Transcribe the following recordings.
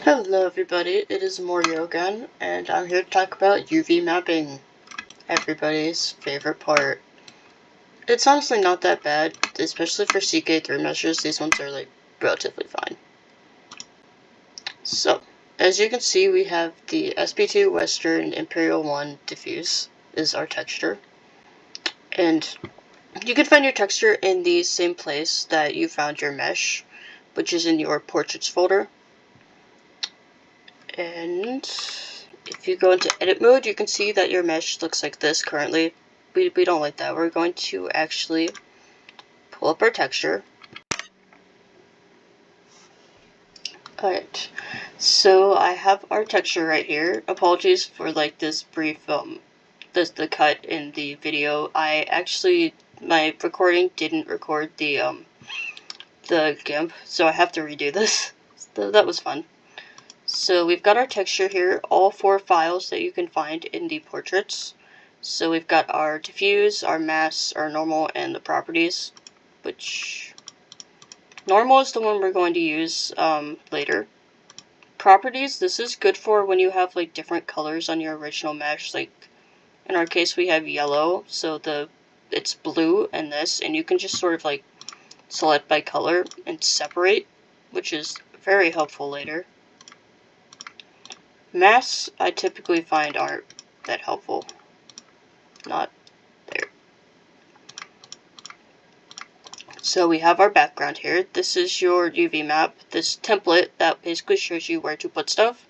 Hello everybody, it is Morio again, and I'm here to talk about UV mapping, everybody's favorite part. It's honestly not that bad, especially for CK3 measures. These ones are like relatively fine. So, as you can see, we have the SP2 Western Imperial 1 diffuse is our texture, and you can find your texture in the same place that you found your mesh, which is in your portraits folder. And if you go into edit mode, you can see that your mesh looks like this currently. We don't like that. We're going to actually pull up our texture. Alright, so I have our texture right here. Apologies for like this brief, the cut in the video. My recording didn't record the GIMP, so I have to redo this. So that was fun. So we've got our texture here, all 4 files that you can find in the portraits. So we've got our diffuse, our mass, our normal, and the properties, which normal is the one we're going to use later. Properties, this is good for when you have like different colors on your original mesh. Like in our case we have yellow, so it's blue and this, and you can just sort of like select by color and separate, which is very helpful later. Mass, I typically find aren't that helpful. Not there. So we have our background here. This is your UV map, this template that basically shows you where to put stuff.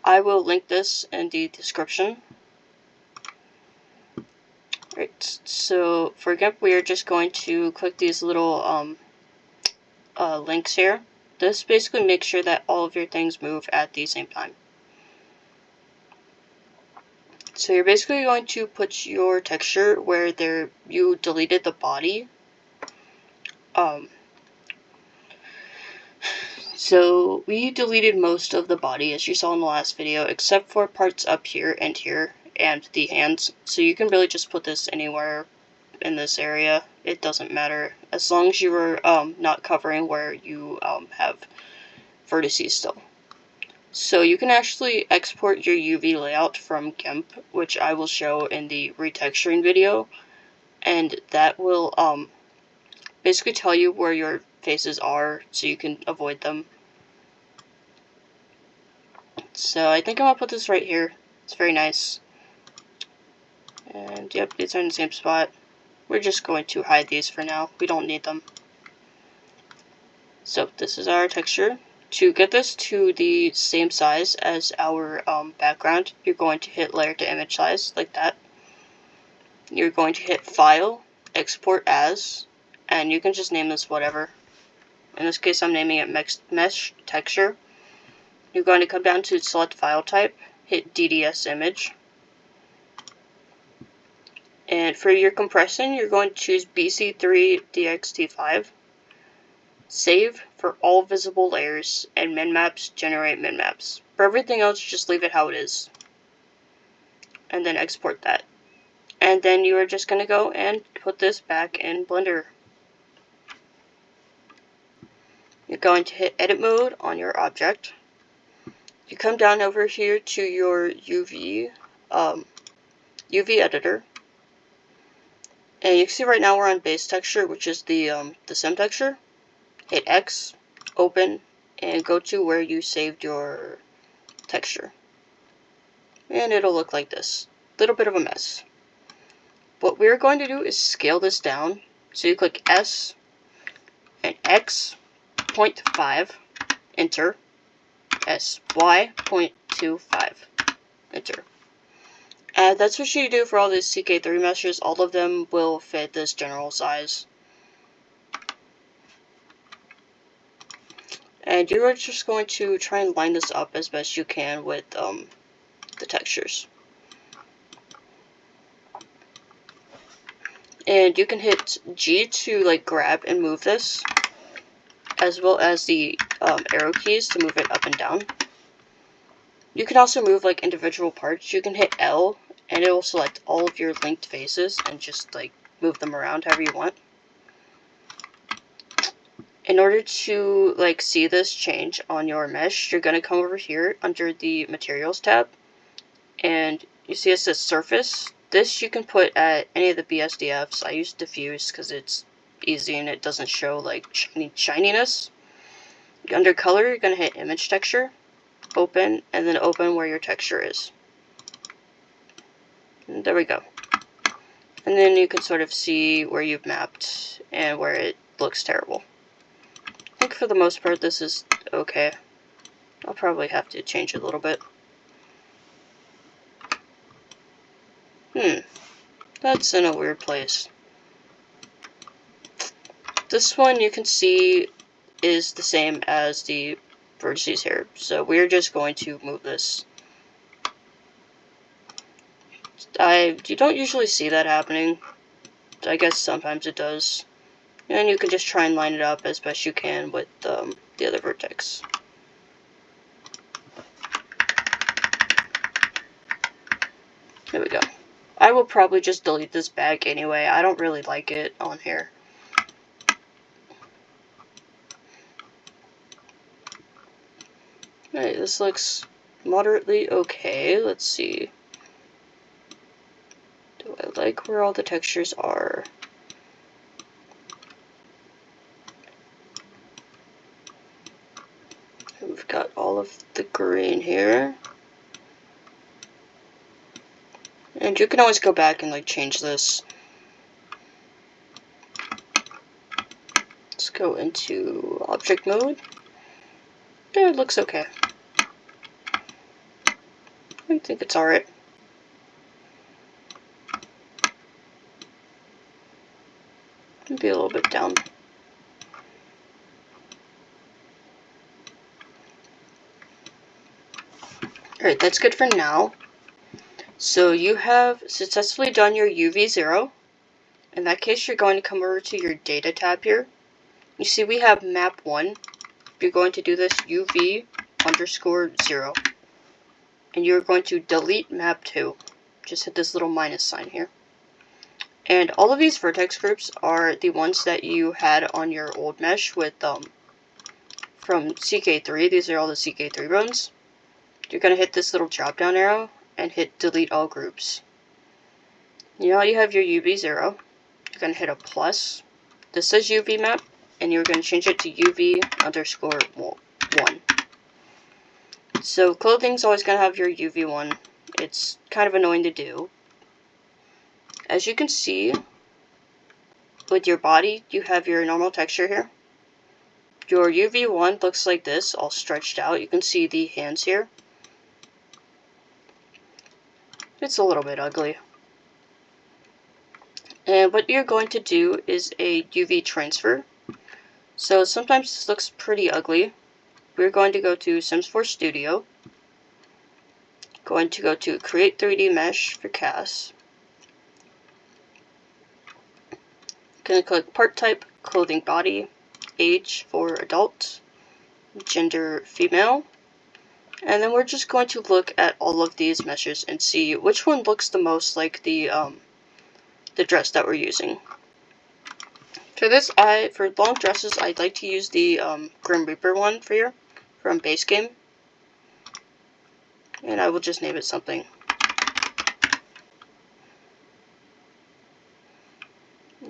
I will link this in the description. Right, so for GIMP we are just going to click these little links here. This basically makes sure that all of your things move at the same time. So you're basically going to put your texture where you deleted the body. So we deleted most of the body, as you saw in the last video, except for parts up here and the hands. So you can really just put this anywhere in this area. It doesn't matter, as long as you are not covering where you have vertices still. So you can actually export your UV layout from GIMP, which I will show in the retexturing video, and that will basically tell you where your faces are so you can avoid them. So I think I'm gonna put this right here. It's very nice. And yep, these are in the same spot. We're just going to hide these for now. We don't need them. So this is our texture. To get this to the same size as our background, you're going to hit layer to image size, like that. You're going to hit file, export as, and you can just name this whatever. In this case I'm naming it mesh texture. You're going to come down to select file type, hit DDS image. And for your compression, you're going to choose BC3 DXT5. Save for all visible layers, and minmaps generate minmaps. For everything else, just leave it how it is. And then export that. And then you are just going to go and put this back in Blender. You're going to hit edit mode on your object. You come down over here to your UV editor. And you can see right now we're on base texture, which is the sim texture. Hit X, open, and go to where you saved your texture. And it'll look like this. Little bit of a mess. What we're going to do is scale this down. So you click S and X 0.5, enter. S, Y 0.25, enter. And that's what you do for all these CK3 meshes. All of them will fit this general size. And you're just going to try and line this up as best you can with the textures. And you can hit G to like grab and move this, as well as the arrow keys to move it up and down. You can also move like individual parts. You can hit L and it will select all of your linked faces and just like move them around however you want. in order to like see this change on your mesh, you're going to come over here under the materials tab, and you see it says surface. This you can put at any of the BSDFs. I use diffuse because it's easy and it doesn't show like shininess. Under color, you're going to hit image texture, open, and then open where your texture is. And there we go. And then you can sort of see where you've mapped and where it looks terrible. I think for the most part this is okay. I'll probably have to change it a little bit. That's in a weird place. This one you can see is the same as the vertices here, so we're just going to move this. You don't usually see that happening. I guess sometimes it does. And you can just try and line it up as best you can with the other vertex. There we go. I will probably just delete this bag anyway. I don't really like it on here. Alright, this looks moderately okay. Let's see. Do I like where all the textures are? We've got all of the green here. And you can always go back and like change this. Let's go into object mode. Yeah, it looks okay. I think it's alright. Maybe a little bit down. Alright, that's good for now. So you have successfully done your UV0. In that case, you're going to come over to your data tab here. You see we have map 1. You're going to do this UV_0. And you're going to delete map 2. Just hit this little minus sign here. And all of these vertex groups are the ones that you had on your old mesh with from CK3. These are all the CK3 bones. You're going to hit this little drop down arrow and hit delete all groups. Now you have your UV0. You're going to hit a plus. This says UV map, and you're going to change it to UV_1. So clothing's always going to have your UV1. It's kind of annoying to do. As you can see, with your body, you have your normal texture here. Your UV1 looks like this, all stretched out. You can see the hands here. It's a little bit ugly. And what you're going to do is a UV transfer. So sometimes this looks pretty ugly. We're going to go to Sims 4 Studio. Going to go to Create 3D Mesh for CAS. Going to click Part Type, Clothing Body, Age for Adult, Gender Female. And then we're just going to look at all of these meshes and see which one looks the most like the dress that we're using. For this, for long dresses, I'd like to use the Grim Reaper one for here, from Base Game. And I will just name it something.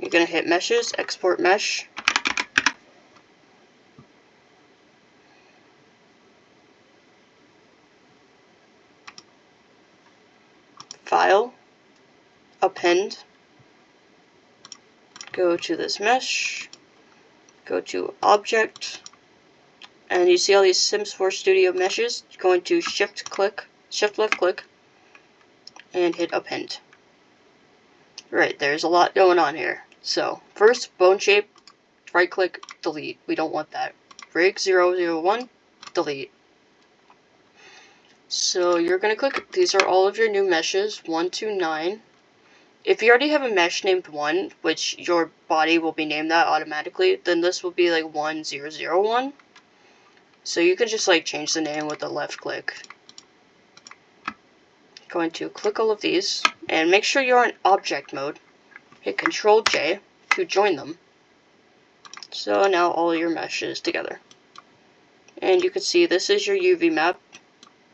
You're going to hit Meshes, Export Mesh. File, Append. Go to this mesh, go to Object, and you see all these Sims 4 Studio meshes. You're going to shift left click, and hit Append. Right, there's a lot going on here. So, first, bone shape, right click, delete. We don't want that. Rig 001, delete. So, you're going to click, these are all of your new meshes, 1 to 9. If you already have a mesh named 1, which your body will be named that automatically, then this will be like 1001. So you can just like change the name with the left click. Going to click all of these, and make sure you're in object mode. Hit Control J to join them. So now all your mesh is together. And you can see this is your UV map.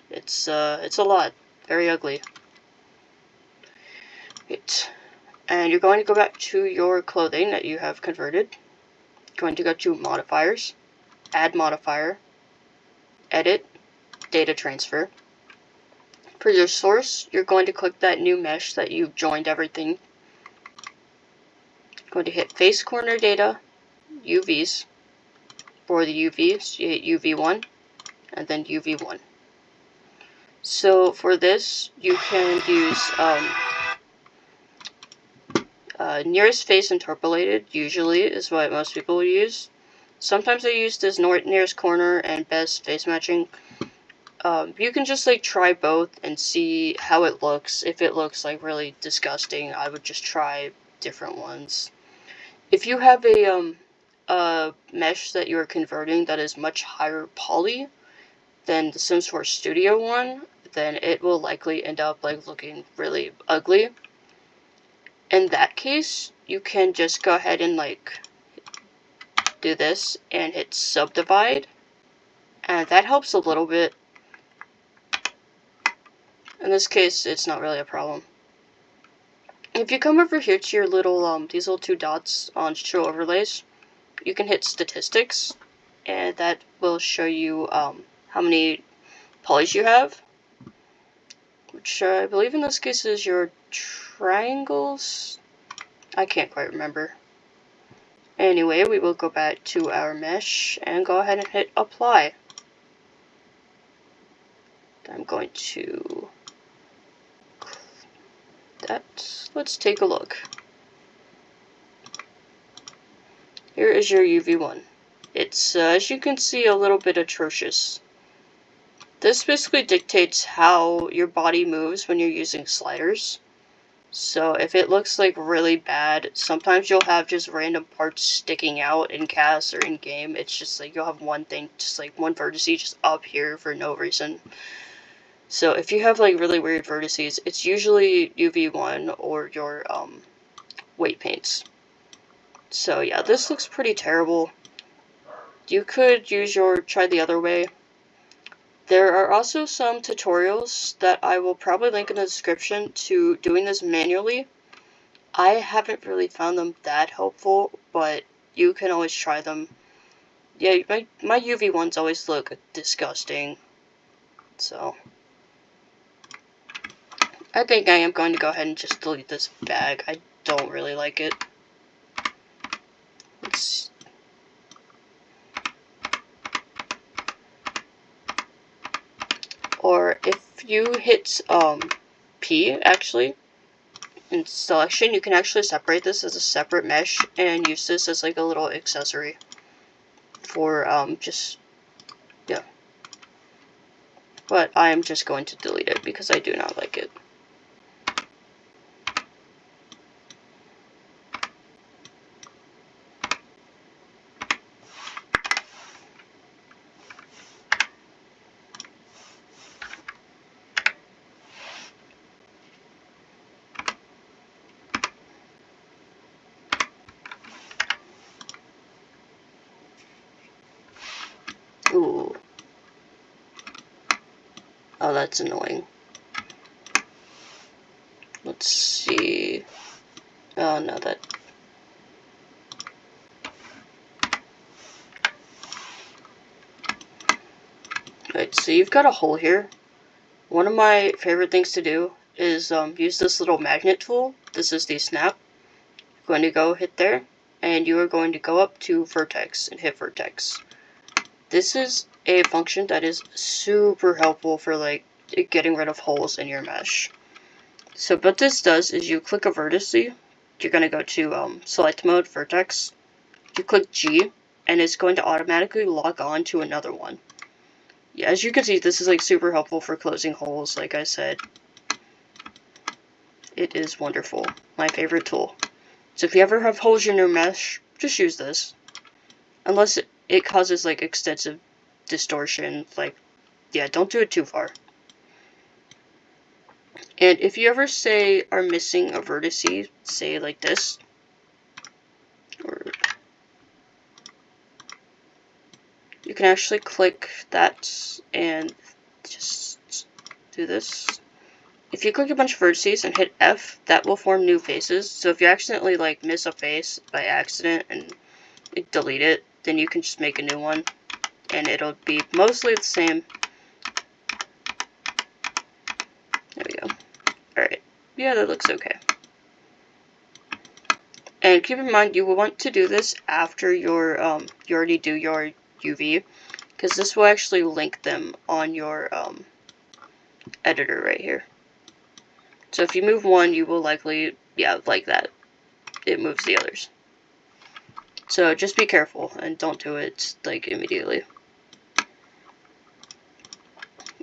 It's a lot. Very ugly. Right. And you're going to go back to your clothing that you have converted. Going to go to modifiers, add modifier, edit, data transfer. For your source, you're going to click that new mesh that you've joined everything. Going to hit face corner data, UVs. For the UVs, you hit UV1 and then UV1. So for this, you can use nearest face interpolated, usually, is what most people will use. Sometimes I use this nearest corner and best face matching. You can just like try both and see how it looks. If it looks like really disgusting, I would just try different ones. If you have a mesh that you're converting that is much higher poly than the Sims 4 Studio one, then it will likely end up like looking really ugly. In that case, you can just go ahead and like do this and hit subdivide, and that helps a little bit. In this case, it's not really a problem. If you come over here to your little these little two dots on show overlays, you can hit statistics, and that will show you how many polys you have, which I believe in this case is your triangles. I can't quite remember. Anyway, we will go back to our mesh and go ahead and hit apply. I'm going to that. Let's take a look. Here is your UV1. It's, as you can see, a little bit atrocious. This basically dictates how your body moves when you're using sliders. So if it looks like really bad, sometimes you'll have just random parts sticking out in cast or in game. It's just like you'll have one thing, just like one vertex just up here for no reason. So if you have like really weird vertices, it's usually UV1 or your weight paints. So yeah, this looks pretty terrible. You could try the other way. There are also some tutorials that I will probably link in the description to doing this manually. I haven't really found them that helpful, but you can always try them. Yeah, my UV ones always look disgusting. So I think I am going to go ahead and just delete this bag. I don't really like it. Or if you hit P, actually, in selection, you can actually separate this as a separate mesh and use this as like a little accessory for just, yeah. But I am just going to delete it because I do not like it. Ooh. Oh, that's annoying. Let's see. Oh, no, that... Right, so you've got a hole here. One of my favorite things to do is use this little magnet tool. This is the snap. You're going to go hit there, and you are going to go up to vertex and hit vertex. This is a function that is super helpful for like getting rid of holes in your mesh. So what this does is you click a vertex, you're going to go to select mode, vertex, you click G, and it's going to automatically lock on to another one. Yeah, as you can see, this is like super helpful for closing holes, like I said. It is wonderful. My favorite tool. So if you ever have holes in your mesh, just use this. Unless it causes like extensive distortion, like, yeah, don't do it too far. And if you ever say are missing a vertex, say like this, or you can actually click that and just do this. If you click a bunch of vertices and hit F, that will form new faces. So if you accidentally like miss a face by accident and delete it, then you can just make a new one and it'll be mostly the same. There we go. Alright. Yeah, that looks okay. And keep in mind, you will want to do this after your you already do your UV, because this will actually link them on your editor right here. So if you move one, you will likely, yeah, like that. It moves the others. So just be careful and don't do it like immediately.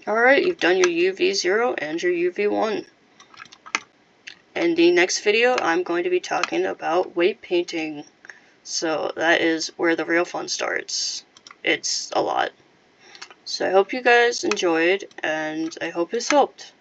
Alright, you've done your UV0 and your UV1. In the next video, I'm going to be talking about weight painting. So that is where the real fun starts. It's a lot. So I hope you guys enjoyed, and I hope this helped.